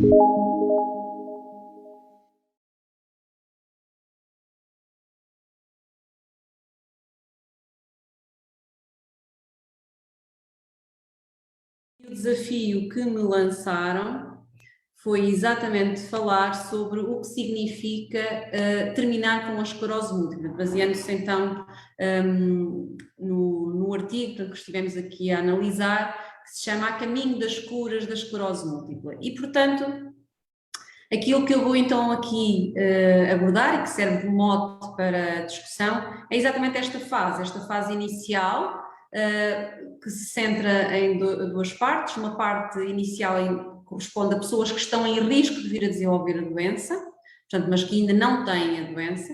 O desafio que me lançaram foi exatamente falar sobre o que significa terminar com a esclerose múltipla, baseando-se então no artigo que estivemos aqui a analisar, que se chama A Caminho das Curas da Esclerose Múltipla. E, portanto, aquilo que eu vou então aqui abordar e que serve de mote para a discussão é exatamente esta fase inicial, que se centra em duas partes. Uma parte inicial corresponde a pessoas que estão em risco de vir a desenvolver a doença, portanto, mas que ainda não têm a doença,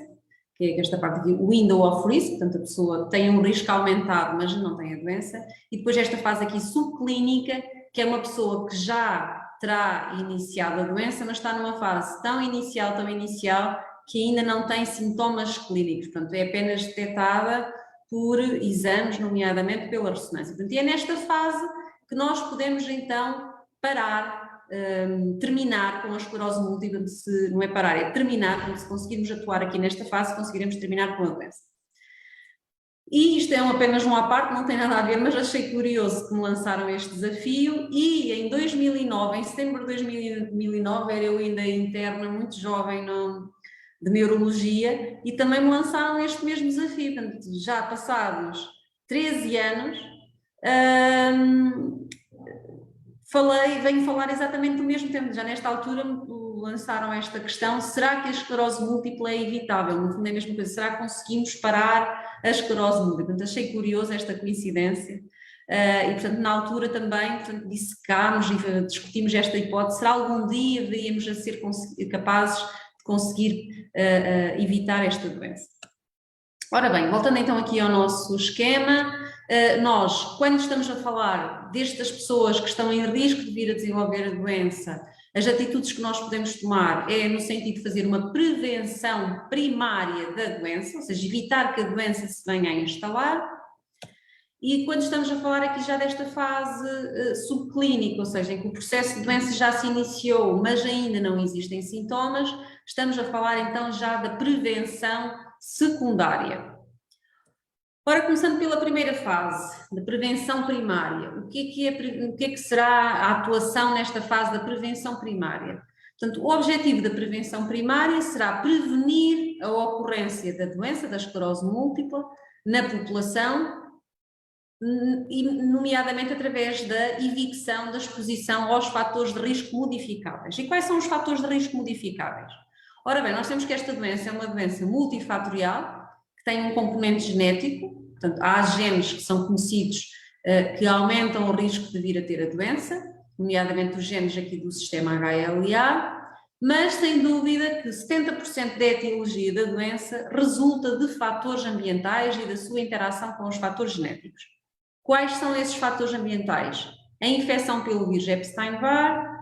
que é esta parte aqui, o window of risk, portanto a pessoa tem um risco aumentado, mas não tem a doença, e depois esta fase aqui subclínica, que é uma pessoa que já terá iniciado a doença, mas está numa fase tão inicial, que ainda não tem sintomas clínicos, portanto é apenas detectada por exames, nomeadamente pela ressonância. Portanto, e é nesta fase que nós podemos então parar, terminar com a esclerose múltipla, não é parar, é terminar, portanto, se conseguirmos atuar aqui nesta fase, conseguiremos terminar com a doença. E isto é apenas uma à parte, não tem nada a ver, mas achei curioso que me lançaram este desafio e em 2009, em setembro de 2009, era eu ainda interna, muito jovem, de neurologia, e também me lançaram este mesmo desafio. Portanto, já passados 13 anos, venho falar exatamente do mesmo tempo. Já nesta altura me lançaram esta questão: será que a esclerose múltipla é evitável? No fundo é a mesma coisa, será que conseguimos parar a esclerose múltipla? Portanto, achei curioso esta coincidência. E, portanto, na altura também, portanto, dissecámos e discutimos esta hipótese: será algum dia veríamos a ser capazes de conseguir evitar esta doença? Ora bem, voltando então aqui ao nosso esquema, nós, quando estamos a falar destas pessoas que estão em risco de vir a desenvolver a doença, as atitudes que nós podemos tomar é no sentido de fazer uma prevenção primária da doença, ou seja, evitar que a doença se venha a instalar. E quando estamos a falar aqui já desta fase subclínica, ou seja, em que o processo de doença já se iniciou, mas ainda não existem sintomas, estamos a falar então já da prevenção secundária. Ora, começando pela primeira fase, da prevenção primária, o que é que será a atuação nesta fase da prevenção primária? Portanto, o objetivo da prevenção primária será prevenir a ocorrência da doença, da esclerose múltipla, na população, nomeadamente através da evicção da exposição aos fatores de risco modificáveis. E quais são os fatores de risco modificáveis? Ora bem, nós temos que esta doença é uma doença multifatorial, que tem um componente genético, portanto, há genes que são conhecidos que aumentam o risco de vir a ter a doença, nomeadamente os genes aqui do sistema HLA, mas sem dúvida que 70% da etiologia da doença resulta de fatores ambientais e da sua interação com os fatores genéticos. Quais são esses fatores ambientais? A infecção pelo vírus Epstein-Barr,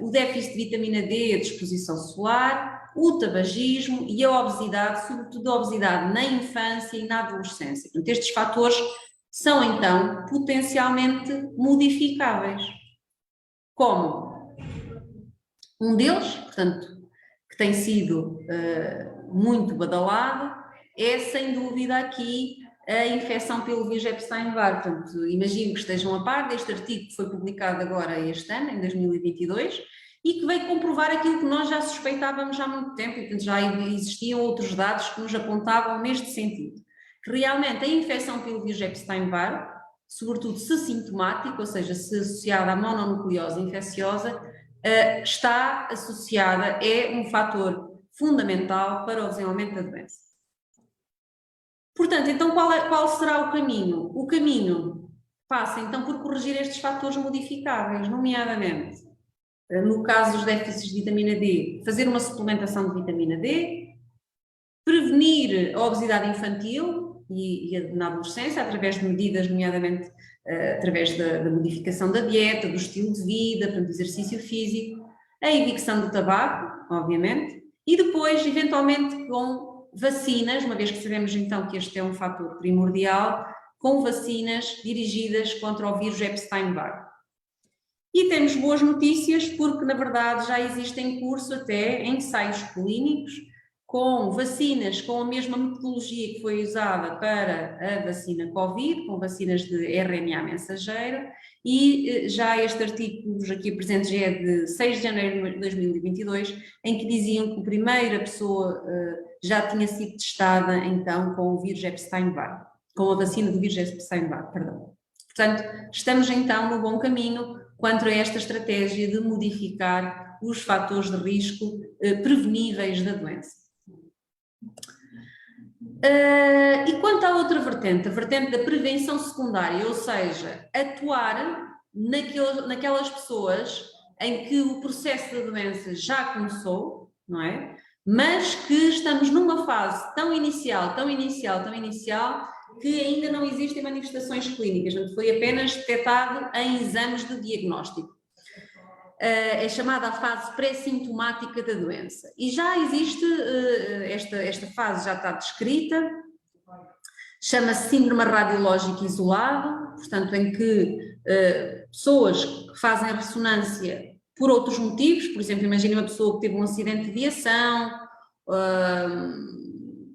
o déficit de vitamina D, a exposição solar, o tabagismo e a obesidade, sobretudo a obesidade na infância e na adolescência. Portanto, estes fatores são então potencialmente modificáveis. Como? Um deles, portanto, que tem sido muito badalado, é sem dúvida aqui a infecção pelo vírus Epstein-Barr. Portanto, imagino que estejam a par deste artigo que foi publicado agora este ano, em 2022, e que veio comprovar aquilo que nós já suspeitávamos há muito tempo, e portanto, já existiam outros dados que nos apontavam neste sentido, que realmente a infecção pelo vírus Epstein-Barr, sobretudo se sintomática, ou seja, se associada à mononucleose infecciosa, está associada, é um fator fundamental para o desenvolvimento da doença. Portanto, então qual será o caminho? O caminho passa então por corrigir estes fatores modificáveis, nomeadamente, no caso dos déficits de vitamina D, fazer uma suplementação de vitamina D, prevenir a obesidade infantil e na adolescência, através de medidas, nomeadamente através da modificação da dieta, do estilo de vida, portanto, exercício físico, a evicção do tabaco, obviamente, e depois, eventualmente, com vacinas, uma vez que sabemos então que este é um fator primordial, com vacinas dirigidas contra o vírus Epstein-Barr. E temos boas notícias porque, na verdade, já existe em curso até ensaios clínicos com vacinas com a mesma metodologia que foi usada para a vacina Covid, com vacinas de RNA mensageiro, e já este artigo aqui presente já é de 6 de janeiro de 2022, em que diziam que a primeira pessoa já tinha sido testada, então, com o vírus Epstein-Barr, com a vacina do vírus Epstein-Barr, perdão. Portanto, estamos então no bom caminho quanto a esta estratégia de modificar os fatores de risco preveníveis da doença. E quanto à outra vertente, a vertente da prevenção secundária, ou seja, atuar naquelas pessoas em que o processo da doença já começou, não é? Mas que estamos numa fase tão inicial, que ainda não existem manifestações clínicas, portanto, foi apenas detectado em exames de diagnóstico. É chamada a fase pré-sintomática da doença. E já existe, esta fase já está descrita, chama-se síndrome radiológico isolado, portanto, em que pessoas que fazem ressonância por outros motivos, por exemplo, imagine uma pessoa que teve um acidente de viação,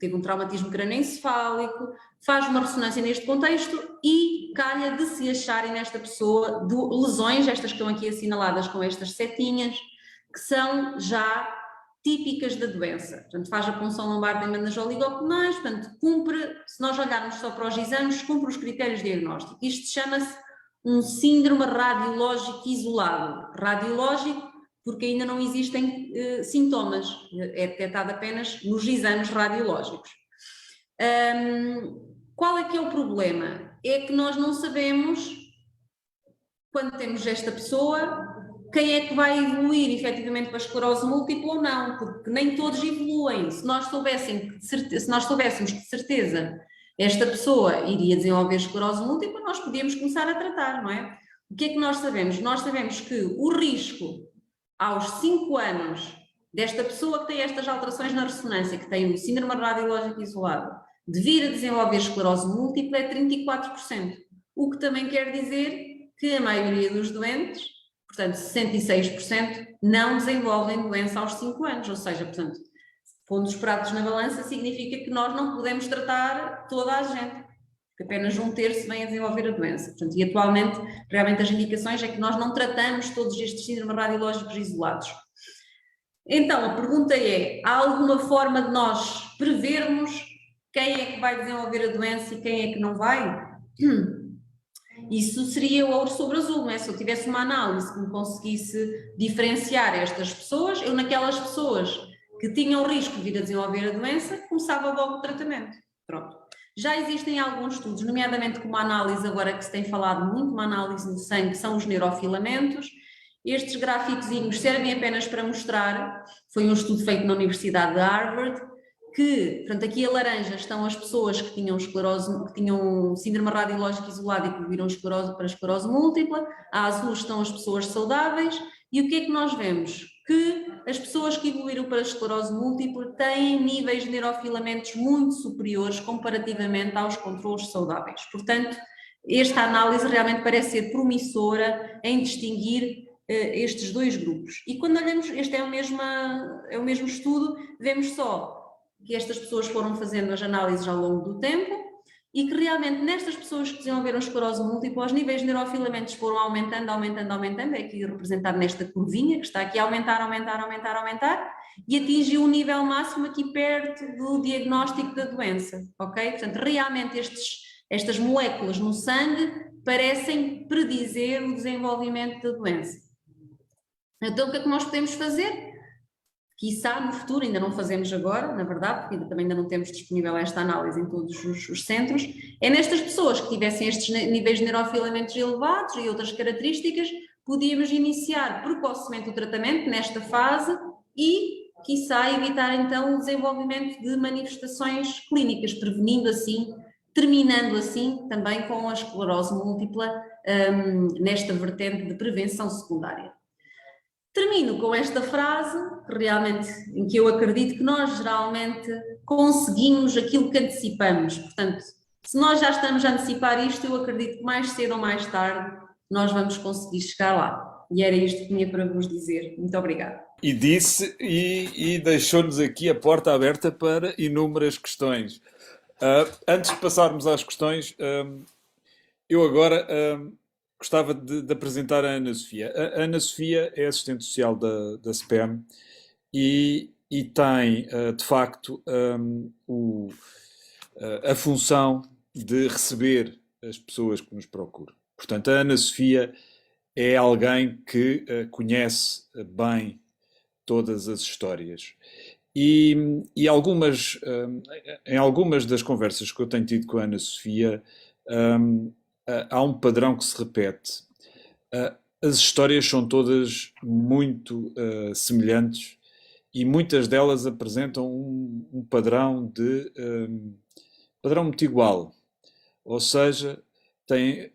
teve um traumatismo crânioencefálico, faz uma ressonância neste contexto e calha de se acharem nesta pessoa lesões, estas que estão aqui assinaladas com estas setinhas, que são já típicas da doença. Portanto, faz a punção lombar em bandas oligopenais, portanto, cumpre, se nós olharmos só para os exames, cumpre os critérios diagnósticos. Isto chama-se um síndrome radiológico isolado. Radiológico porque ainda não existem sintomas, é detectado apenas nos exames radiológicos. Qual é que é o problema? É que nós não sabemos, quando temos esta pessoa, quem é que vai evoluir efetivamente para a esclerose múltipla ou não, porque nem todos evoluem. Se nós soubéssemos que de certeza esta pessoa iria desenvolver esclerose múltipla, nós podíamos começar a tratar, não é? O que é que nós sabemos? Nós sabemos que o risco aos 5 anos desta pessoa que tem estas alterações na ressonância, que tem o síndrome radiológico isolado, de vir a desenvolver esclerose múltipla é 34%, o que também quer dizer que a maioria dos doentes, portanto 66%, não desenvolvem doença aos 5 anos, ou seja, portanto, pondo os pratos na balança significa que nós não podemos tratar toda a gente, que apenas 1/3 vem a desenvolver a doença. Portanto, e atualmente, realmente as indicações é que nós não tratamos todos estes síndromes radiológicos isolados. Então, a pergunta é, há alguma forma de nós prevermos quem é que vai desenvolver a doença e quem é que não vai? Isso seria o ouro sobre azul, não é? Se eu tivesse uma análise que me conseguisse diferenciar estas pessoas, eu naquelas pessoas que tinham risco de vir a desenvolver a doença, começava logo o tratamento. Pronto. Já existem alguns estudos, nomeadamente com uma análise agora que se tem falado muito, uma análise no sangue, são os neurofilamentos. Estes gráficozinhos servem apenas para mostrar, foi um estudo feito na Universidade de Harvard, que, portanto, aqui a laranja estão as pessoas que tinham esclerose, que tinham síndrome radiológico isolado e que evoluíram para a esclerose múltipla, a azul estão as pessoas saudáveis, e o que é que nós vemos? Que as pessoas que evoluíram para a esclerose múltipla têm níveis de neurofilamentos muito superiores comparativamente aos controlos saudáveis. Portanto, esta análise realmente parece ser promissora em distinguir estes dois grupos. E quando olhamos, este é o mesmo estudo, vemos só que estas pessoas foram fazendo as análises ao longo do tempo e que realmente nestas pessoas que desenvolveram esclerose múltipla, os níveis de neurofilamentos foram aumentando, é aqui representado nesta curvinha, que está aqui a aumentar, e atingiu um nível máximo aqui perto do diagnóstico da doença, ok? Portanto, realmente estas moléculas no sangue parecem predizer o desenvolvimento da doença. Então, o que é que nós podemos fazer? Quiçá no futuro, ainda não fazemos agora, na verdade, porque também ainda não temos disponível esta análise em todos os centros, é nestas pessoas que tivessem estes níveis de neurofilamentos elevados e outras características, podíamos iniciar precocemente o tratamento nesta fase e, quiçá, evitar então o desenvolvimento de manifestações clínicas, prevenindo assim, terminando assim também com a esclerose múltipla nesta vertente de prevenção secundária. Termino com esta frase, realmente, em que eu acredito que nós geralmente conseguimos aquilo que antecipamos. Portanto, se nós já estamos a antecipar isto, eu acredito que mais cedo ou mais tarde nós vamos conseguir chegar lá. E era isto que tinha para vos dizer. Muito obrigada. E disse e deixou-nos aqui a porta aberta para inúmeras questões. Antes de passarmos às questões, eu agora gostava de apresentar a Ana Sofia. A Ana Sofia é assistente social da SPEM e tem, de facto, a função de receber as pessoas que nos procuram. Portanto, a Ana Sofia é alguém que conhece bem todas as histórias. Em algumas das conversas que eu tenho tido com a Ana Sofia, há um padrão que se repete. As histórias são todas muito semelhantes e muitas delas apresentam um padrão padrão muito igual. Ou seja, têm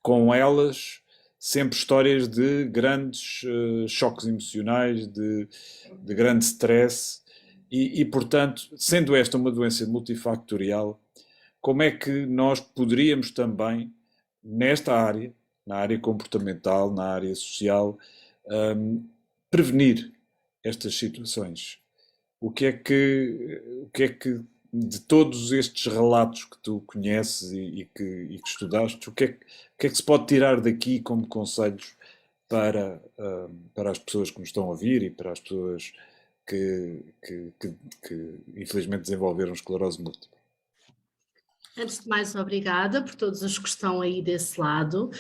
com elas sempre histórias de grandes choques emocionais, de grande stress e, portanto, sendo esta uma doença multifactorial, como é que nós poderíamos também, nesta área, na área comportamental, na área social, prevenir estas situações? O que é que de todos estes relatos que tu conheces e que estudaste, o que é que se pode tirar daqui como conselhos para as pessoas que nos estão a ouvir e para as pessoas que infelizmente desenvolveram esclerose múltipla? Antes de mais, obrigada por todos os que estão aí desse lado.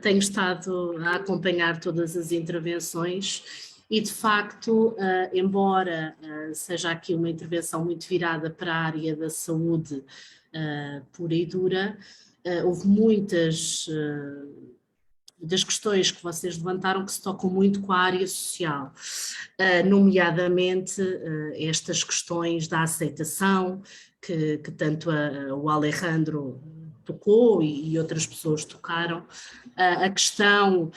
Tenho estado a acompanhar todas as intervenções e, de facto, embora seja aqui uma intervenção muito virada para a área da saúde pura e dura, houve muitas das questões que vocês levantaram que se tocam muito com a área social, nomeadamente estas questões da aceitação, que tanto o Alejandro tocou e outras pessoas tocaram, a questão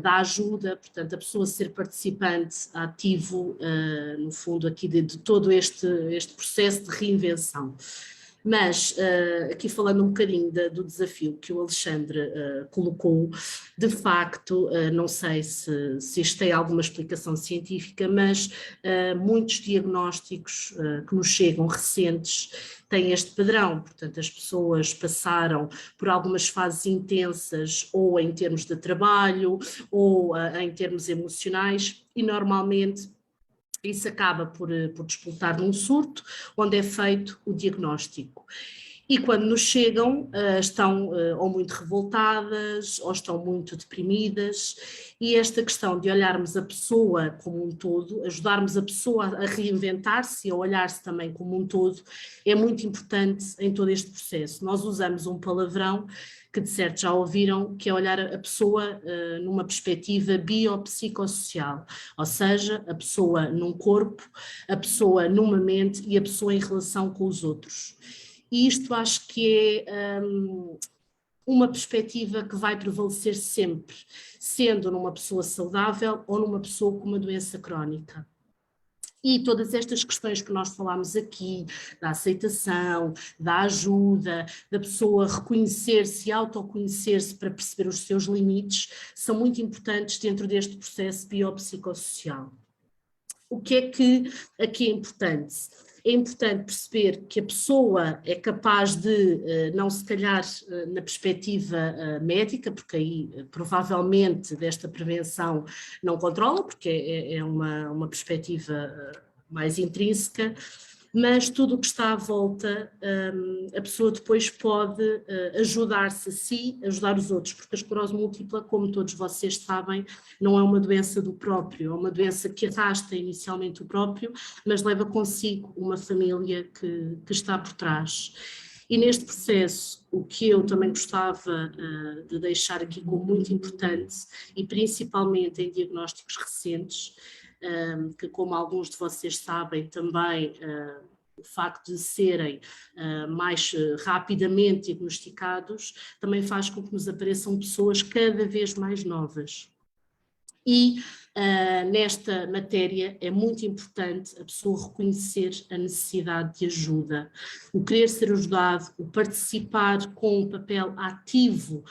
da ajuda, portanto a pessoa ser participante ativo, no fundo aqui de todo este processo de reinvenção. Mas, aqui falando um bocadinho do desafio que o Alexandre colocou, de facto, não sei se isto tem alguma explicação científica, mas muitos diagnósticos que nos chegam recentes têm este padrão, portanto as pessoas passaram por algumas fases intensas, ou em termos de trabalho, ou em termos emocionais, e normalmente isso acaba por despoltar num surto, onde é feito o diagnóstico. E quando nos chegam, estão ou muito revoltadas, ou estão muito deprimidas, e esta questão de olharmos a pessoa como um todo, ajudarmos a pessoa a reinventar-se e a olhar-se também como um todo, é muito importante em todo este processo. Nós usamos um palavrão que de certo já ouviram, que é olhar a pessoa numa perspectiva biopsicossocial, ou seja, a pessoa num corpo, a pessoa numa mente e a pessoa em relação com os outros. E isto acho que é uma perspectiva que vai prevalecer sempre, sendo numa pessoa saudável ou numa pessoa com uma doença crónica. E todas estas questões que nós falámos aqui, da aceitação, da ajuda, da pessoa reconhecer-se e autoconhecer-se para perceber os seus limites, são muito importantes dentro deste processo biopsicossocial. O que é que aqui é importante? É importante perceber que a pessoa é capaz de, não se calhar na perspectiva médica, porque aí provavelmente desta prevenção não controla, porque é uma perspectiva mais intrínseca, mas tudo o que está à volta, a pessoa depois pode ajudar-se a si, ajudar os outros, porque a esclerose múltipla, como todos vocês sabem, não é uma doença do próprio, é uma doença que arrasta inicialmente o próprio, mas leva consigo uma família que está por trás. E neste processo, o que eu também gostava de deixar aqui como muito importante, e principalmente em diagnósticos recentes, que como alguns de vocês sabem também, o facto de serem mais rapidamente diagnosticados também faz com que nos apareçam pessoas cada vez mais novas. E nesta matéria é muito importante a pessoa reconhecer a necessidade de ajuda, o querer ser ajudado, o participar com um papel ativo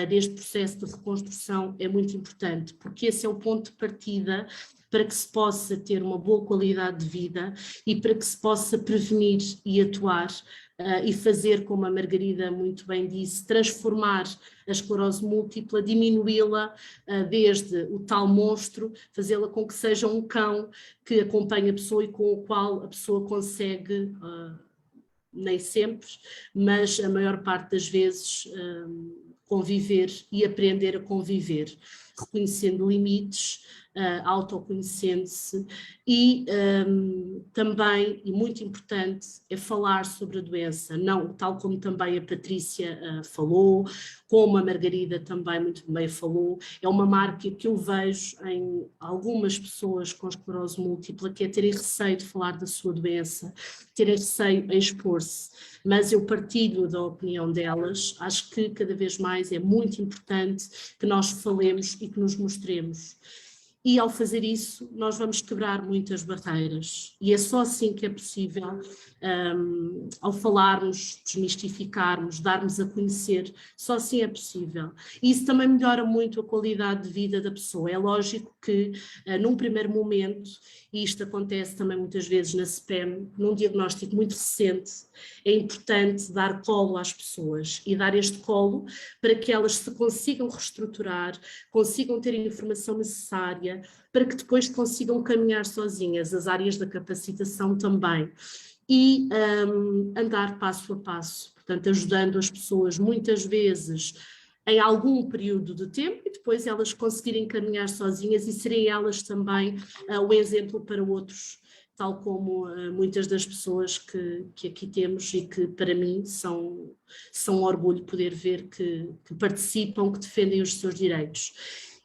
neste processo de reconstrução é muito importante, porque esse é o ponto de partida para que se possa ter uma boa qualidade de vida e para que se possa prevenir e atuar e fazer, como a Margarida muito bem disse, transformar a esclerose múltipla, diminuí-la desde o tal monstro, fazê-la com que seja um cão que acompanhe a pessoa e com o qual a pessoa consegue, nem sempre, mas a maior parte das vezes, conviver e aprender a conviver, reconhecendo limites, autoconhecendo-se e também, e muito importante, é falar sobre a doença, não, tal como também a Patrícia falou, como a Margarida também muito bem falou, é uma marca que eu vejo em algumas pessoas com esclerose múltipla, que é terem receio de falar da sua doença, terem receio em expor-se, mas eu partilho da opinião delas, acho que cada vez mais é muito importante que nós falemos e que nos mostremos. E ao fazer isso, nós vamos quebrar muitas barreiras. E é só assim que é possível, ao falarmos, desmistificarmos, darmos a conhecer, só assim é possível. E isso também melhora muito a qualidade de vida da pessoa. É lógico que, num primeiro momento, e isto acontece também muitas vezes na CPEM, num diagnóstico muito recente, é importante dar colo às pessoas e dar este colo para que elas se consigam reestruturar, consigam ter a informação necessária, para que depois consigam caminhar sozinhas, as áreas da capacitação também, e andar passo a passo, portanto ajudando as pessoas muitas vezes em algum período de tempo e depois elas conseguirem caminhar sozinhas e serem elas também o exemplo para outros, tal como muitas das pessoas que aqui temos e que para mim são um orgulho poder ver que participam, que defendem os seus direitos.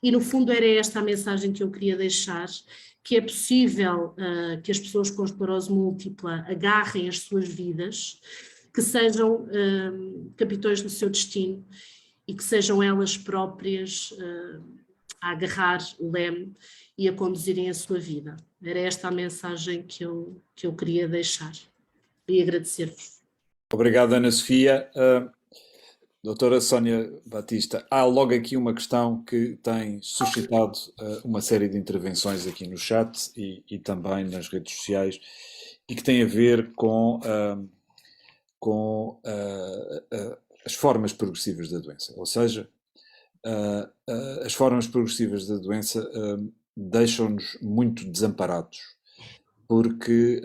E no fundo era esta a mensagem que eu queria deixar, que é possível que as pessoas com esclerose múltipla agarrem as suas vidas, que sejam capitães do seu destino e que sejam elas próprias a agarrar o leme e a conduzirem a sua vida. Era esta a mensagem que eu queria deixar e agradecer-vos. Obrigado, Ana Sofia. Doutora Sónia Batista, há logo aqui uma questão que tem suscitado uma série de intervenções aqui no chat e também nas redes sociais e que tem a ver com as formas progressivas da doença. Ou seja, as formas progressivas da doença deixam-nos muito desamparados, porque,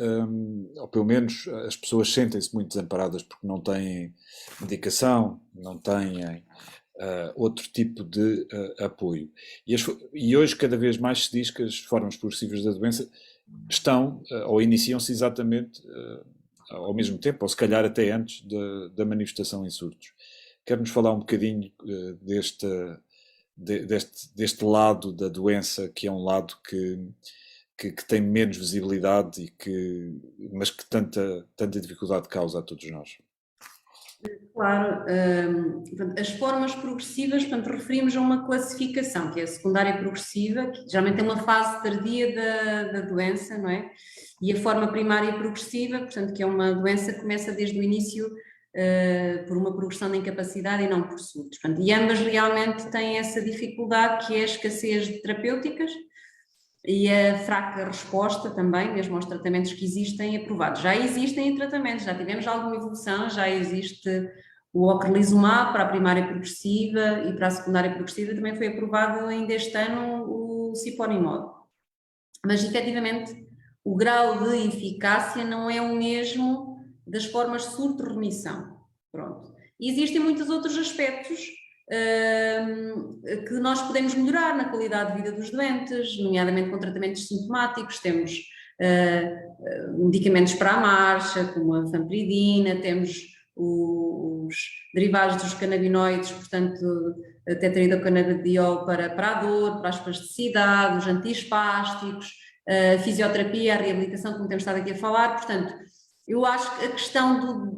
ou pelo menos as pessoas sentem-se muito desamparadas porque não têm medicação, não têm outro tipo de apoio. E hoje cada vez mais se diz que as formas progressivas da doença estão ou iniciam-se exatamente ao mesmo tempo, ou se calhar até antes da manifestação em surtos. Quer-nos falar um bocadinho deste lado da doença, que é um lado que tem menos visibilidade mas que tanta dificuldade causa a todos nós. Claro, as formas progressivas, portanto, referimos a uma classificação, que é a secundária progressiva, que geralmente tem uma fase tardia da doença, não é? E a forma primária progressiva, portanto, que é uma doença que começa desde o início por uma progressão de incapacidade e não por surtos. Portanto, e ambas realmente têm essa dificuldade, que é a escassez de terapêuticas e a fraca resposta também, mesmo aos tratamentos que existem aprovados. Já existem tratamentos, já tivemos alguma evolução, já existe o ocrelizumab para a primária progressiva e para a secundária progressiva também foi aprovado ainda este ano o ciponimod. Mas, efetivamente, o grau de eficácia não é o mesmo das formas de surto-remissão. Pronto. E existem muitos outros aspectos que nós podemos melhorar na qualidade de vida dos doentes, nomeadamente com tratamentos sintomáticos. Temos medicamentos para a marcha, como a fampridina, temos os derivados dos canabinoides, portanto, a tetraidrocanabidiol para a dor, para a espasticidade, os antiespásticos, a fisioterapia, a reabilitação, como temos estado aqui a falar. Portanto, eu acho que a questão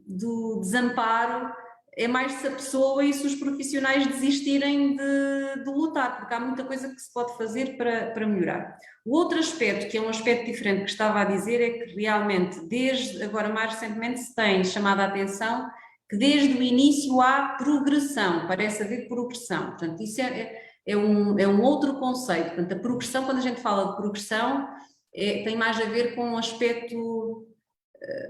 do desamparo é mais se a pessoa e se os profissionais desistirem de lutar, porque há muita coisa que se pode fazer para melhorar. O outro aspecto, que é um aspecto diferente que estava a dizer, é que realmente, desde agora mais recentemente, se tem chamado a atenção que desde o início há progressão, parece haver progressão. Portanto, isso é um outro conceito. Portanto, a progressão, quando a gente fala de progressão, tem mais a ver com um aspecto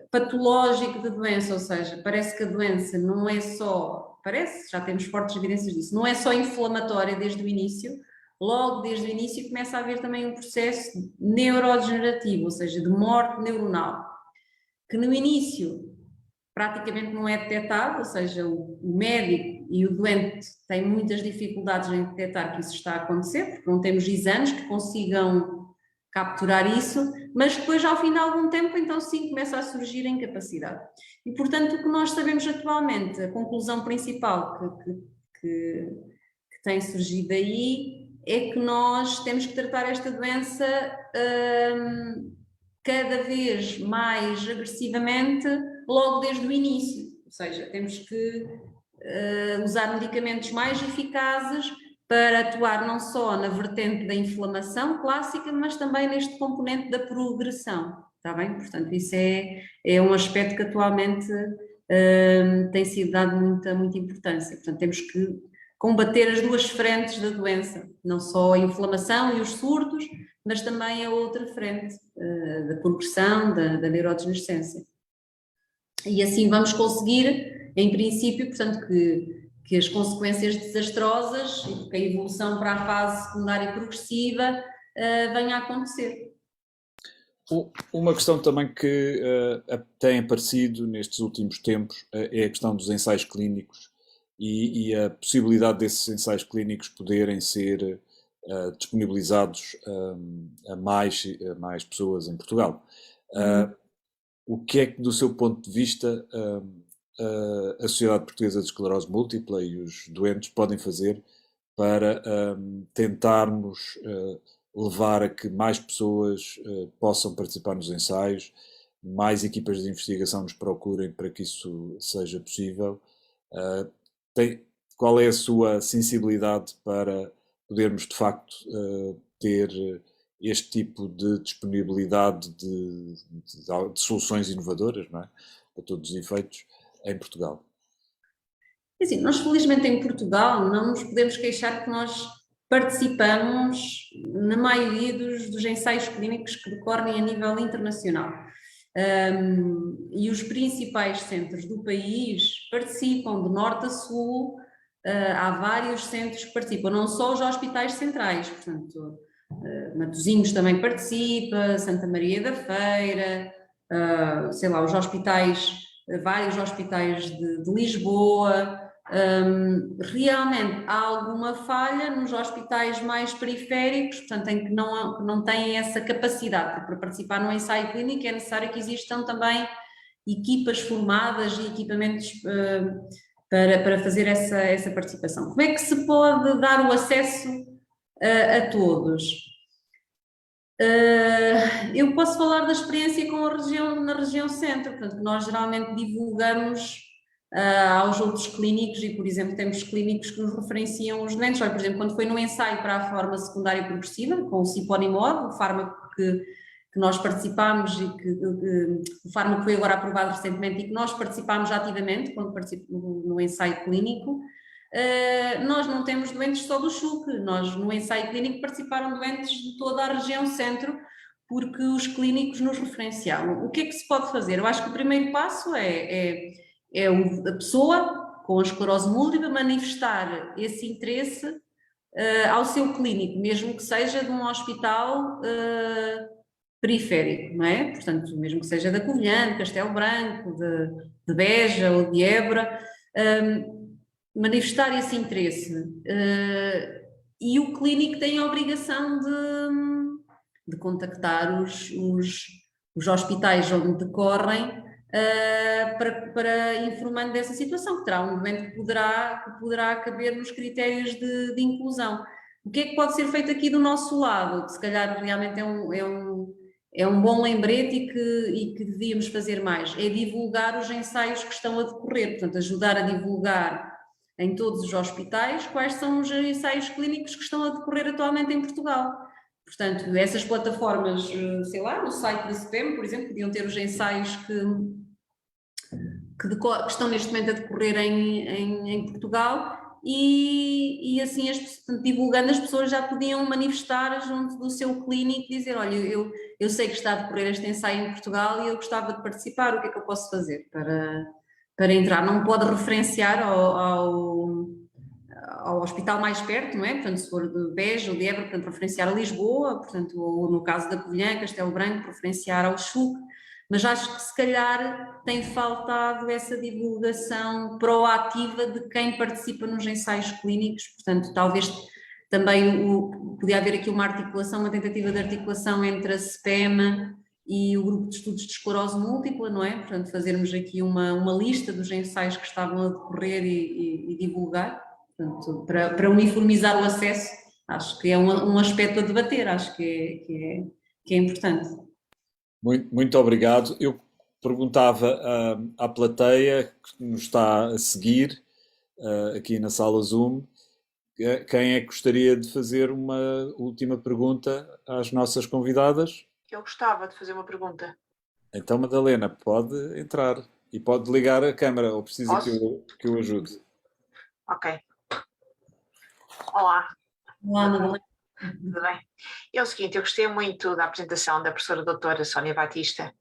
patológico da doença, ou seja, parece que a doença não é só, parece, já temos fortes evidências disso, não é só inflamatória desde o início, logo desde o início começa a haver também um processo neurodegenerativo, ou seja, de morte neuronal, que no início praticamente não é detectado, ou seja, o médico e o doente têm muitas dificuldades em detectar que isso está a acontecer, porque não temos exames que consigam capturar isso, mas depois, ao fim de algum tempo, então sim, começa a surgir a incapacidade. E, portanto, o que nós sabemos atualmente, a conclusão principal que tem surgido aí, é que nós temos que tratar esta doença cada vez mais agressivamente, logo desde o início. Ou seja, temos que usar medicamentos mais eficazes para atuar não só na vertente da inflamação clássica, mas também neste componente da progressão, está bem? Portanto, isso é um aspecto que atualmente tem sido dado muita importância. Portanto, temos que combater as duas frentes da doença, não só a inflamação e os surtos, mas também a outra frente, da progressão, da neurodegenerescência. E assim vamos conseguir, em princípio, portanto, que as consequências desastrosas e que a evolução para a fase secundária progressiva venha a acontecer. Uma questão também que tem aparecido nestes últimos tempos é a questão dos ensaios clínicos e a possibilidade desses ensaios clínicos poderem ser disponibilizados a mais pessoas em Portugal. O que é que, do seu ponto de vista, a Sociedade Portuguesa de Esclerose Múltipla e os doentes podem fazer para tentarmos levar a que mais pessoas possam participar nos ensaios, mais equipas de investigação nos procurem para que isso seja possível? Qual é a sua sensibilidade para podermos, de facto, ter este tipo de disponibilidade de soluções inovadoras, não é? Para todos os efeitos, em Portugal? Assim, nós felizmente em Portugal não nos podemos queixar que nós participamos na maioria dos ensaios clínicos que decorrem a nível internacional. E os principais centros do país participam, de norte a sul, há vários centros que participam, não só os hospitais centrais, portanto, Matosinhos também participa, Santa Maria da Feira, sei lá, os hospitais, vários hospitais de Lisboa. Realmente há alguma falha nos hospitais mais periféricos, portanto, em que não têm essa capacidade, porque para participar no ensaio clínico é necessário que existam também equipas formadas e equipamentos para fazer essa participação. Como é que se pode dar o acesso a todos? Eu posso falar da experiência na região centro, portanto, nós geralmente divulgamos aos outros clínicos e, por exemplo, temos clínicos que nos referenciam os doentes. Olha, por exemplo, quando foi no ensaio para a forma secundária progressiva, com o Ciponimod, o fármaco que nós participámos e o fármaco foi agora aprovado recentemente e que nós participámos ativamente quando participamos no ensaio clínico, nós não temos doentes só do Chuc, nós no ensaio clínico participaram doentes de toda a região centro, porque os clínicos nos referenciavam. O que é que se pode fazer? Eu acho que o primeiro passo é a pessoa com a esclerose múltipla manifestar esse interesse ao seu clínico, mesmo que seja de um hospital periférico, não é? Portanto, mesmo que seja da Covilhã, de Castelo Branco, de Beja ou de Évora, manifestar esse interesse. E o clínico tem a obrigação de contactar os hospitais onde decorrem para informando dessa situação, que terá um doente que poderá caber nos critérios de inclusão. O que é que pode ser feito aqui do nosso lado? Que se calhar realmente é um bom lembrete e que devíamos fazer mais, é divulgar os ensaios que estão a decorrer, portanto, ajudar a divulgar em todos os hospitais quais são os ensaios clínicos que estão a decorrer atualmente em Portugal. Portanto, essas plataformas, sei lá, no site da CPM, por exemplo, podiam ter os ensaios que estão neste momento a decorrer em Portugal e assim, divulgando, as pessoas já podiam manifestar junto do seu clínico, dizer, olha, eu sei que está a decorrer este ensaio em Portugal e eu gostava de participar, o que é que eu posso fazer para entrar? Não pode referenciar ao hospital mais perto, não é? Portanto, se for de Beja ou de Évora, portanto, referenciar a Lisboa, portanto, ou no caso da Covilhã, Castelo Branco, referenciar ao Chuc, mas acho que se calhar tem faltado essa divulgação proativa de quem participa nos ensaios clínicos, portanto, talvez também podia haver aqui uma articulação, uma tentativa de articulação entre a CPEM e o grupo de estudos de esclerose múltipla, não é? Portanto, fazermos aqui uma lista dos ensaios que estavam a decorrer e divulgar, portanto, para uniformizar o acesso, acho que é um aspecto a debater, acho que é importante. Muito obrigado. Eu perguntava à plateia que nos está a seguir aqui na sala Zoom, quem é que gostaria de fazer uma última pergunta às nossas convidadas? Eu gostava de fazer uma pergunta. Então, Madalena, pode entrar e pode ligar a câmara, ou precisa Posso? que eu ajude? Ok. Olá, Olá, Madalena. tudo bem? É o seguinte, eu gostei muito da apresentação da professora doutora Sónia Batista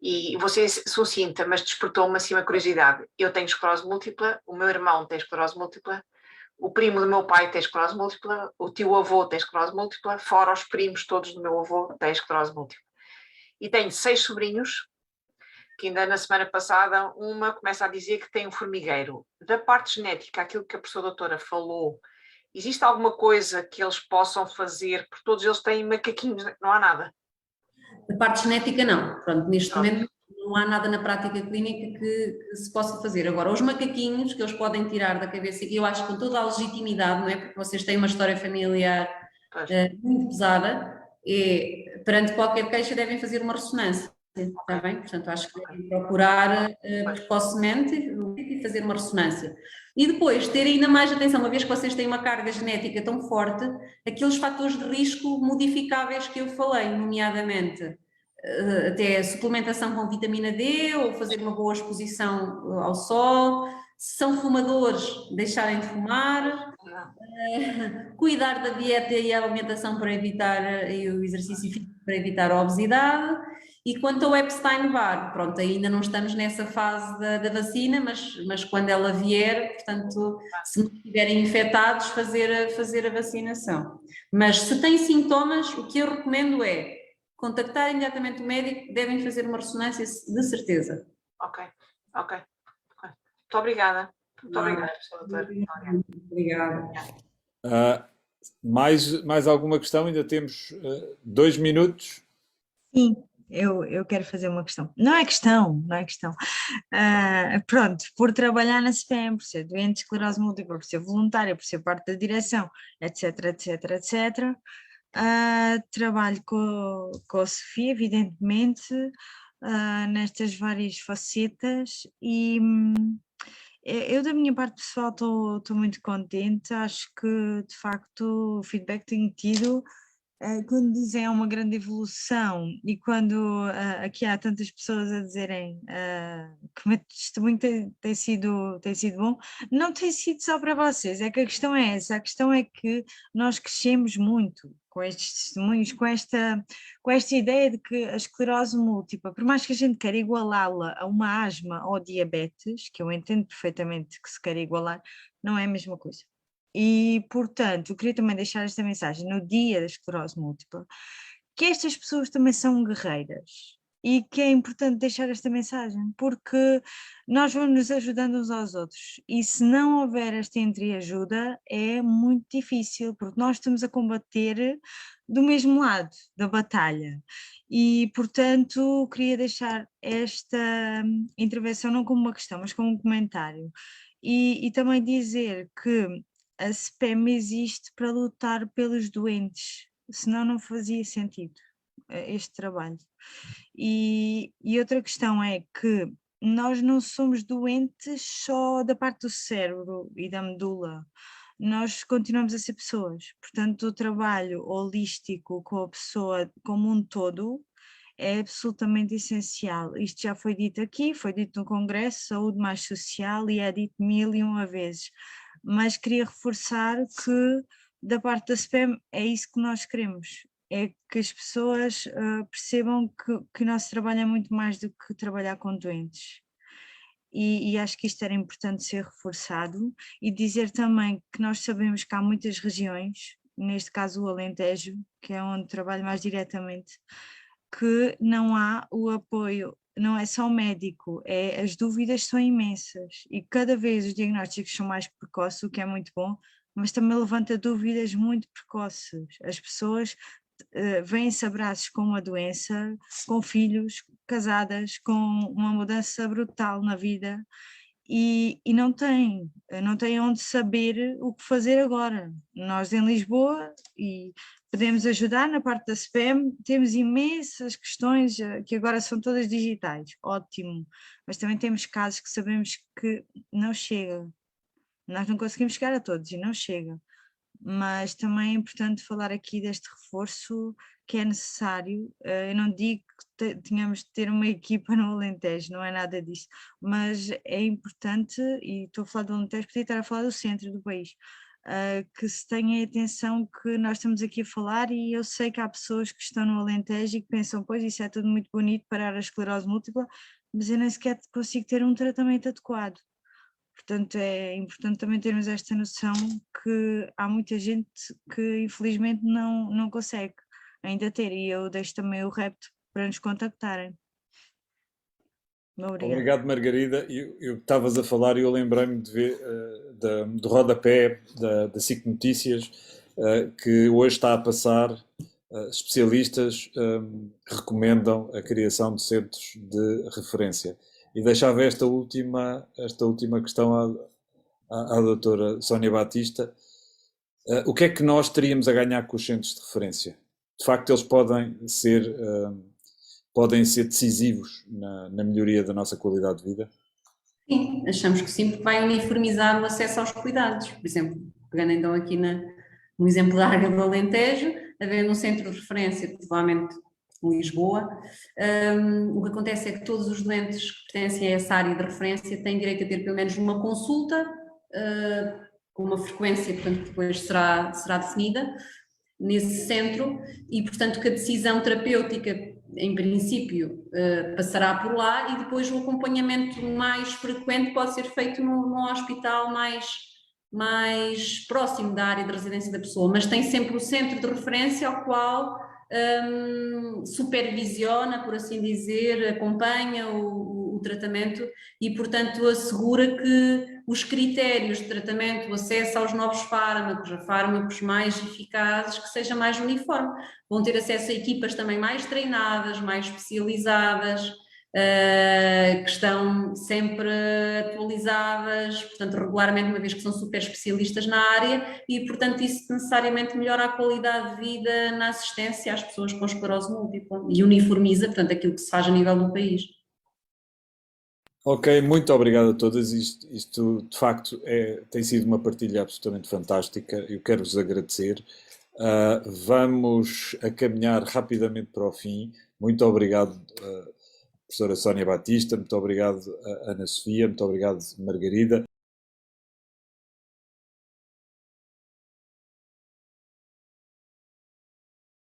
e vou ser sucinta, mas despertou-me assim uma curiosidade. Eu tenho esclerose múltipla, o meu irmão tem esclerose múltipla, o primo do meu pai tem esclerose múltipla, o tio-avô tem esclerose múltipla, fora os primos todos do meu avô têm esclerose múltipla. E tenho 6 sobrinhos, que ainda na semana passada uma começa a dizer que tem um formigueiro. Da parte genética, aquilo que a professora doutora falou, existe alguma coisa que eles possam fazer? Porque todos eles têm macaquinhos, não há nada. Da parte genética, não. Pronto, neste momento não há nada na prática clínica que se possa fazer. Agora, os macaquinhos que eles podem tirar da cabeça, e eu acho que com toda a legitimidade, não é? Porque vocês têm uma história familiar muito pesada, perante qualquer queixa devem fazer uma ressonância. Está bem? Portanto, acho que devem procurar precocemente e fazer uma ressonância. E depois, ter ainda mais atenção, uma vez que vocês têm uma carga genética tão forte, aqueles fatores de risco modificáveis que eu falei, nomeadamente até suplementação com vitamina D ou fazer uma boa exposição ao sol, se são fumadores, deixarem de fumar, cuidar da dieta e a alimentação para evitar, e o exercício físico para evitar a obesidade. E quanto ao Epstein-Barr, pronto, ainda não estamos nessa fase da vacina, mas quando ela vier, portanto, se não estiverem infectados, fazer a vacinação. Mas se têm sintomas, o que eu recomendo é contactar imediatamente o médico, devem fazer uma ressonância de certeza. Ok. Muito obrigada. Muito obrigada, professora doutora. Obrigada. Mais alguma questão? Ainda temos 2 minutos. Sim, eu quero fazer uma questão. Não é questão. Pronto, por trabalhar na CPM, por ser doente de esclerose múltipla, por ser voluntária, por ser parte da direção, etc. Trabalho com a Sofia, evidentemente, nestas várias facetas e eu da minha parte pessoal estou muito contente, acho que de facto o feedback que tenho tido quando dizem é uma grande evolução e quando aqui há tantas pessoas a dizerem que o meu testemunho tem sido bom, não tem sido só para vocês, é que a questão é essa, a questão é que nós crescemos muito com estes testemunhos, com esta ideia de que a esclerose múltipla, por mais que a gente queira igualá-la a uma asma ou diabetes, que eu entendo perfeitamente que se quer igualar, não é a mesma coisa. E, portanto, eu queria também deixar esta mensagem no dia da esclerose múltipla, que estas pessoas também são guerreiras e que é importante deixar esta mensagem, porque nós vamos nos ajudando uns aos outros e se não houver esta entreajuda é muito difícil, porque nós estamos a combater do mesmo lado da batalha e, portanto, queria deixar esta intervenção não como uma questão, mas como um comentário e também dizer que a CPEM existe para lutar pelos doentes, senão não fazia sentido. este trabalho. E outra questão é que nós não somos doentes só da parte do cérebro e da medula, nós continuamos a ser pessoas, portanto o trabalho holístico com a pessoa como um todo é absolutamente essencial. Isto já foi dito aqui, foi dito no Congresso Saúde Mais Social e é dito 1001 vezes, mas queria reforçar que da parte da SPEM é isso que nós queremos, é que as pessoas percebam que o nosso trabalho é muito mais do que trabalhar com doentes. E acho que isto era importante ser reforçado e dizer também que nós sabemos que há muitas regiões, neste caso o Alentejo, que é onde trabalho mais diretamente, que não há o apoio, não é só médico, as dúvidas são imensas e cada vez os diagnósticos são mais precoces, o que é muito bom, mas também levanta dúvidas muito precoces. As pessoas vêm-se a braços com uma doença, com filhos, casadas, com uma mudança brutal na vida e não têm onde saber o que fazer agora. Nós em Lisboa, e podemos ajudar na parte da SPEM, temos imensas questões que agora são todas digitais, ótimo, mas também temos casos que sabemos que não chega, nós não conseguimos chegar a todos e não chega. Mas também é importante falar aqui deste reforço que é necessário. Eu não digo que tenhamos de ter uma equipa no Alentejo, não é nada disso, mas é importante, e estou a falar do Alentejo, podia estar a falar do centro do país, que se tenha atenção que nós estamos aqui a falar e eu sei que há pessoas que estão no Alentejo e que pensam, pois isso é tudo muito bonito, parar a esclerose múltipla, mas eu nem sequer consigo ter um tratamento adequado. Portanto, é importante também termos esta noção que há muita gente que infelizmente não consegue ainda ter, e eu deixo também o repto para nos contactarem. Obrigada. Obrigado, Margarida. Eu estavas a falar e eu lembrei-me de ver do rodapé da SIC Notícias, que hoje está a passar. Especialistas recomendam a criação de centros de referência. E deixava esta última questão à doutora Sónia Batista. O que é que nós teríamos a ganhar com os centros de referência? De facto, eles podem ser decisivos na melhoria da nossa qualidade de vida? Sim, achamos que sim, porque vai uniformizar o acesso aos cuidados. Por exemplo, pegando então aqui no exemplo da área do Alentejo, havendo um centro de referência, provavelmente em Lisboa, o que acontece é que todos os doentes que pertencem a essa área de referência têm direito a ter pelo menos uma consulta, com uma frequência, portanto, que depois será definida nesse centro e, portanto, que a decisão terapêutica, em princípio, passará por lá e depois o acompanhamento mais frequente pode ser feito num hospital mais próximo da área de residência da pessoa, mas tem sempre o centro de referência ao qual supervisiona, por assim dizer, acompanha o tratamento e, portanto, assegura que os critérios de tratamento, o acesso aos novos fármacos, a fármacos mais eficazes, que seja mais uniforme. Vão ter acesso a equipas também mais treinadas, mais especializadas, que estão sempre atualizadas, portanto, regularmente, uma vez que são super especialistas na área e, portanto, isso necessariamente melhora a qualidade de vida na assistência às pessoas com esclerose múltipla e uniformiza, portanto, aquilo que se faz a nível do país. Ok, muito obrigado a todas. Isto de facto tem sido uma partilha absolutamente fantástica. Eu quero-vos agradecer. Vamos a caminhar rapidamente para o fim. Muito obrigado, professora Sónia Batista, muito obrigado, Ana Sofia, muito obrigado, Margarida.